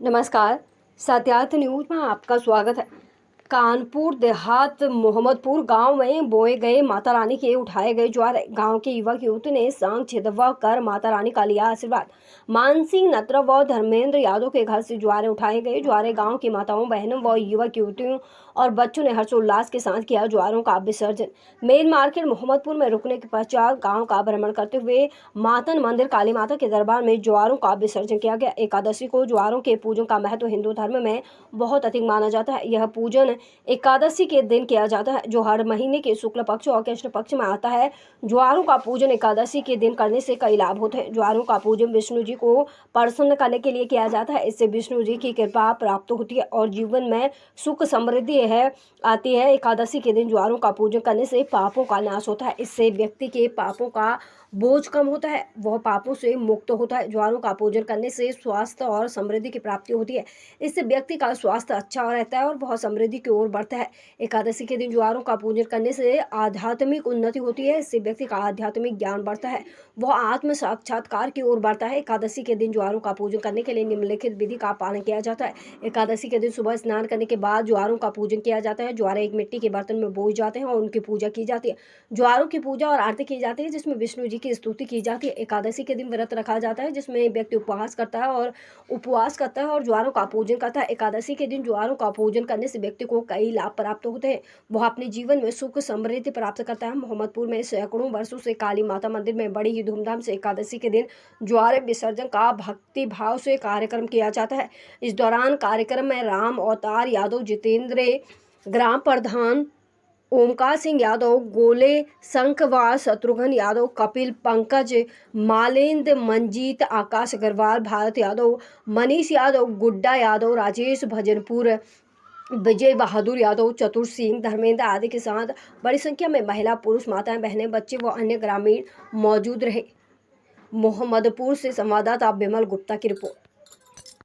नमस्कार। सत्यार्थ न्यूज में आपका स्वागत है। कानपुर देहात मोहम्मदपुर गांव में बोए गए माता रानी के उठाए गए ज्वार। गांव के युवक युवती ने सांग छिदवा कर माता रानी का लिया आशीर्वाद। मानसिंह नत्र व धर्मेंद्र यादव के घर से ज्वारे उठाए गए। ज्वारे गांव की माताओं, बहनों व युवक युवतियों और बच्चों ने हर्षोल्लास के साथ किया ज्वारों का विसर्जन। मेन मार्केट मोहम्मदपुर में रुकने के पश्चात गांव का भ्रमण करते हुए मातन मंदिर काली माता के दरबार में ज्वारों का विसर्जन किया गया। एकादशी को ज्वारों के पूजन का महत्व हिंदू धर्म में बहुत अधिक माना जाता है। यह पूजन एकादशी के दिन किया जाता है, जो हर महीने के शुक्ल पक्ष और कृष्ण पक्ष में आता है। ज्वारों का पूजन एकादशी के दिन करने से कई लाभ होते हैं। ज्वारों का पूजन विष्णु जी को प्रसन्न करने के लिए किया जाता है। इससे विष्णु जी की कृपा प्राप्त होती है और जीवन में सुख समृद्धि आती है। एकादशी के दिन ज्वारों का पूजन करने से पापों का नाश होता है। इससे व्यक्ति के पापों का बोझ कम होता है, वह पापों से मुक्त होता है। ज्वारों का पूजन करने से स्वास्थ्य और समृद्धि की प्राप्ति होती है। इससे व्यक्ति का स्वास्थ्य अच्छा रहता है और बहुत समृद्धि की ओर बढ़ता है। एकादशी के दिन ज्वारों का पूजन करने से आध्यात्मिक उन्नति होती है। इससे व्यक्ति का आध्यात्मिक ज्ञान बढ़ता है, वह आत्म साक्षात्कार की ओर बढ़ता है। एकादशी के दिन ज्वारों का पूजन करने के लिए निम्नलिखित विधि का पालन किया जाता है। एकादशी के दिन सुबह स्नान करने के बाद ज्वारों का पूजन किया जाता है। ज्वारे एक मिट्टी के बर्तन में बोए जाते हैं और उनकी पूजा की जाती है। ज्वारों की पूजा और आरती की जाती है, जिसमें विष्णु जी की स्तुति की जाती है। एकादशी के दिन व्रत रखा जाता है, जिसमें व्यक्ति उपवास करता है और ज्वारों का पूजन करता है। एकादशी के दिन ज्वारों का पूजन करने से व्यक्ति को कई लाभ प्राप्त होते हैं। वह अपने जीवन में सुख समृद्धि प्राप्त करता है। मोहम्मदपुर में सैकड़ों वर्षों से काली माता मंदिर में बड़ी ही धूमधाम से एकादशी के दिन ज्वारे विसर्जन का भक्ति भाव से कार्यक्रम किया जाता है। इस दौरान कार्यक्रम में राम अवतार यादव, जितेंद्र ग्राम प्रधान, ओमकार सिंह यादव, गोले शंखवार, शत्रुघ्न यादव, कपिल, पंकज, मालेंद्र, मंजीत, आकाश अग्रवाल, भारत यादव, मनीष यादव, गुड्डा यादव, राजेश भजनपुर, विजय बहादुर यादव, चतुर सिंह, धर्मेंद्र आदि के साथ बड़ी संख्या में महिला, पुरुष, माताएं, बहनें, बच्चे व अन्य ग्रामीण मौजूद रहे। मोहम्मदपुर से संवाददाता बिमल गुप्ता की रिपोर्ट।